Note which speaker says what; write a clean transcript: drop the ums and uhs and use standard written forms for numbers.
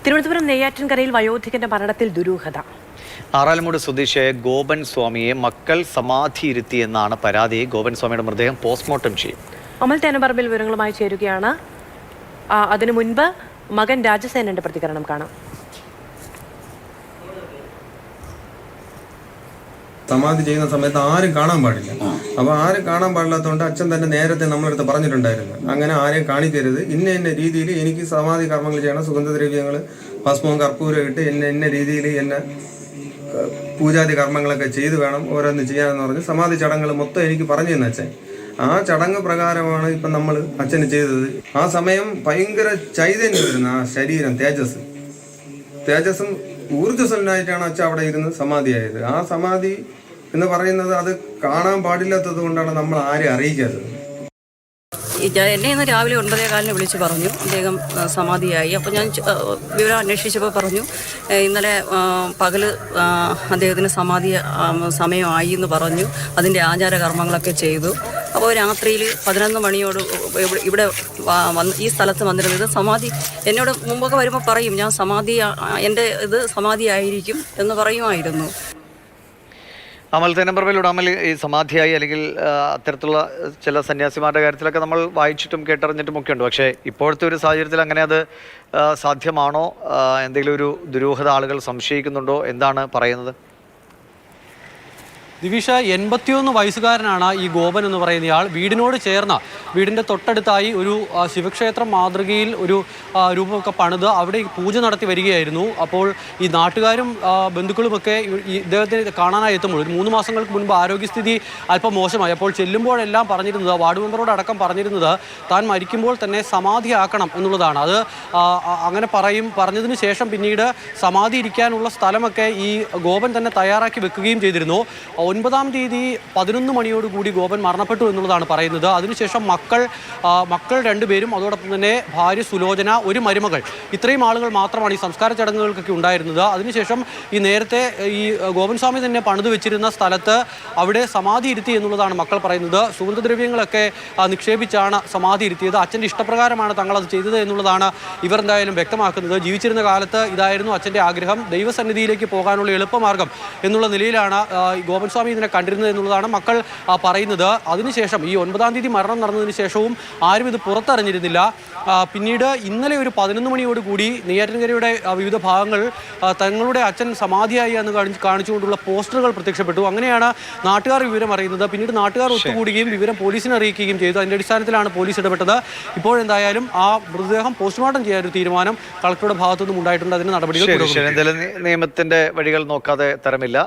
Speaker 1: തിരുവനന്തപുരം നെയ്യാറ്റിൻകരയിൽ വയോധികന്റെ മരണത്തിൽ ദുരൂഹത.
Speaker 2: ആറാലമൂട് സ്വദേശിയായ ഗോപൻ സ്വാമിയെ മക്കൾ സമാധിയിരുത്തിയെന്നാണ് പരാതി. ഗോപൻ സ്വാമിയുടെ മൃതദേഹം പോസ്റ്റ്മോർട്ടം ചെയ്യും.
Speaker 1: അമൽ തേനമ്പറമ്പിൽ വിവരങ്ങളുമായി ചേരുകയാണ്. അതിനു മുൻപ് മകൻ രാജസേനന്റെ പ്രതികരണം കാണാം.
Speaker 3: സമാധി ചെയ്യുന്ന സമയത്ത് ആരും കാണാൻ പാടില്ല. അപ്പോൾ ആരും കാണാൻ പാടില്ലാത്തതുകൊണ്ട് അച്ഛൻ തന്നെ നേരത്തെ നമ്മളടുത്ത് പറഞ്ഞിട്ടുണ്ടായിരുന്നു, അങ്ങനെ ആരെയും കാണിക്കരുത്, ഇന്ന രീതിയിൽ എനിക്ക് സമാധി കർമ്മങ്ങൾ ചെയ്യണം, സുഗന്ധദ്രവ്യങ്ങൾ ഭസ്മവും കർപ്പൂരം ഇട്ട് ഇന്ന രീതിയിൽ എന്നെ പൂജാതി കർമ്മങ്ങളൊക്കെ ചെയ്ത് വേണം ഓരോന്ന് ചെയ്യാനെന്ന് പറഞ്ഞ് സമാധി ചടങ്ങുകൾ മൊത്തം എനിക്ക് പറഞ്ഞു തന്നെ അച്ഛൻ. ആ ചടങ്ങ് പ്രകാരമാണ് ഇപ്പം നമ്മൾ അച്ഛന് ചെയ്തത്. ആ സമയം ഭയങ്കര ചൈതന്യം വരുന്ന ആ ശരീരം, തേജസ്സും ഊർജ്ജസ്വലനായിട്ടാണ് അച്ഛൻ അവിടെ ഇരുന്ന് സമാധിയായത്. ആ സമാധി എന്ന് പറയുന്നത് അത് കാണാൻ പാടില്ലാത്തത് കൊണ്ടാണ് നമ്മൾ ആരെയും അറിയിക്കാത്തത്.
Speaker 4: എന്നെ ഇന്ന് രാവിലെ 9:15 വിളിച്ച് പറഞ്ഞു അദ്ദേഹം സമാധിയായി. അപ്പോൾ ഞാൻ വിവരം അന്വേഷിച്ചപ്പോൾ പറഞ്ഞു ഇന്നലെ പകല് അദ്ദേഹത്തിന് സമാധി സമയമായി എന്ന് പറഞ്ഞു. അതിൻ്റെ ആചാരകർമ്മങ്ങളൊക്കെ ചെയ്തു. അപ്പോൾ രാത്രിയിൽ 11 മണിയോട് ഇവിടെ ഈ സ്ഥലത്ത് വന്നിരുന്നത് സമാധി എന്നോട് മുമ്പൊക്കെ വരുമ്പോൾ പറയും ഞാൻ എൻ്റെ ഇത് സമാധിയായിരിക്കും എന്ന് പറയുമായിരുന്നു.
Speaker 2: അമൽ തേനമ്പറമ്പിലൂടെ അമൽ ഈ സമാധിയായി അല്ലെങ്കിൽ അത്തരത്തിലുള്ള ചില സന്യാസിമാരുടെ കാര്യത്തിലൊക്കെ നമ്മൾ വായിച്ചിട്ടും കേട്ടറിഞ്ഞിട്ടും ഒക്കെ ഉണ്ട്. പക്ഷേ ഇപ്പോഴത്തെ ഒരു സാഹചര്യത്തിൽ അങ്ങനെ അത് സാധ്യമാണോ? എന്തെങ്കിലും ഒരു ദുരൂഹത ആളുകൾ സംശയിക്കുന്നുണ്ടോ? എന്താണ് പറയുന്നത്?
Speaker 5: ദിവിഷ 81 വയസ്സുകാരനാണ് ഈ ഗോപൻ എന്ന് പറയുന്നയാൾ. വീടിനോട് ചേർന്ന വീടിൻ്റെ തൊട്ടടുത്തായി ഒരു ശിവക്ഷേത്രം മാതൃകയിൽ ഒരു രൂപമൊക്കെ പണിത് അവിടെ പൂജ നടത്തി വരികയായിരുന്നു. അപ്പോൾ ഈ നാട്ടുകാരും ബന്ധുക്കളുമൊക്കെ ഇദ്ദേഹത്തിന് കാണാനായി എത്തുമ്പോൾ 3 മാസങ്ങൾക്ക് മുൻപ് ആരോഗ്യസ്ഥിതി അല്പം മോശമായി. അപ്പോൾ ചെല്ലുമ്പോഴെല്ലാം പറഞ്ഞിരുന്നത്, വാർഡ് മെമ്പറോടക്കം പറഞ്ഞിരുന്നത് താൻ മരിക്കുമ്പോൾ തന്നെ സമാധിയാക്കണം എന്നുള്ളതാണ്. അത് അങ്ങനെ പറഞ്ഞതിന് ശേഷം പിന്നീട് സമാധി ഇരിക്കാനുള്ള സ്ഥലമൊക്കെ ഈ ഗോപൻ തന്നെ തയ്യാറാക്കി വെക്കുകയും ചെയ്തിരുന്നു. 9-ാം തീയതി 11 മണിയോടുകൂടി ഗോപൻ മരണപ്പെട്ടു എന്നുള്ളതാണ് പറയുന്നത്. അതിനുശേഷം മക്കൾ 2 പേരും അതോടൊപ്പം തന്നെ ഭാര്യ സുലോചന, ഒരു മരുമകൾ, ഇത്രയും ആളുകൾ മാത്രമാണ് ഈ സംസ്കാര ചടങ്ങുകൾക്കൊക്കെ ഉണ്ടായിരുന്നത്. അതിനുശേഷം ഈ നേരത്തെ ഈ ഗോപൻ സ്വാമി തന്നെ പണിതു വെച്ചിരുന്ന സ്ഥലത്ത് അവിടെ സമാധി ഇരുത്തി എന്നുള്ളതാണ് മക്കൾ പറയുന്നത്. സുഗന്ധദ്രവ്യങ്ങളൊക്കെ നിക്ഷേപിച്ചാണ് സമാധി ഇരുത്തിയത്. അച്ഛൻ്റെ ഇഷ്ടപ്രകാരമാണ് തങ്ങളത് ചെയ്തത് എന്നുള്ളതാണ് ഇവർ എന്തായാലും വ്യക്തമാക്കുന്നത്. ജീവിച്ചിരുന്ന കാലത്ത് ഇതായിരുന്നു അച്ഛൻ്റെ ആഗ്രഹം, ദൈവസന്നിധിയിലേക്ക് പോകാനുള്ള എളുപ്പമാർഗം എന്നുള്ള നിലയിലാണ് ഗോപൻ സ്വാമി ഇതിനെ കണ്ടിരുന്നത് എന്നുള്ളതാണ് മക്കൾ പറയുന്നത്. അതിനുശേഷം ഈ 9-ാം തീയതി മരണം നടന്നതിന് ശേഷവും ആരും ഇത് പുറത്തറിഞ്ഞിരുന്നില്ല. പിന്നീട് ഇന്നലെ ഒരു 11 മണിയോടുകൂടി നെയ്യാറ്റിൻകരയുടെ വിവിധ ഭാഗങ്ങൾ തങ്ങളുടെ അച്ഛൻ സമാധിയായി എന്ന് കാണിച്ചുകൊണ്ടുള്ള പോസ്റ്ററുകൾ പ്രത്യക്ഷപ്പെട്ടു. അങ്ങനെയാണ് നാട്ടുകാർ വിവരം അറിയുന്നത്. പിന്നീട് നാട്ടുകാർ ഒത്തുകൂടുകയും വിവരം പോലീസിനെ അറിയിക്കുകയും ചെയ്തു. അതിൻ്റെ അടിസ്ഥാനത്തിലാണ് പോലീസ് ഇടപെട്ടത്. ഇപ്പോഴെന്തായാലും ആ മൃതദേഹം പോസ്റ്റ്മോർട്ടം ചെയ്യാനൊരു തീരുമാനം കളക്ടറുടെ ഭാഗത്തുനിന്നും ഉണ്ടായിട്ടുണ്ട്. അതിന് നടപടികൾ
Speaker 2: നിയമത്തിന്റെ വഴികൾ നോക്കാതെ തരമില്ല.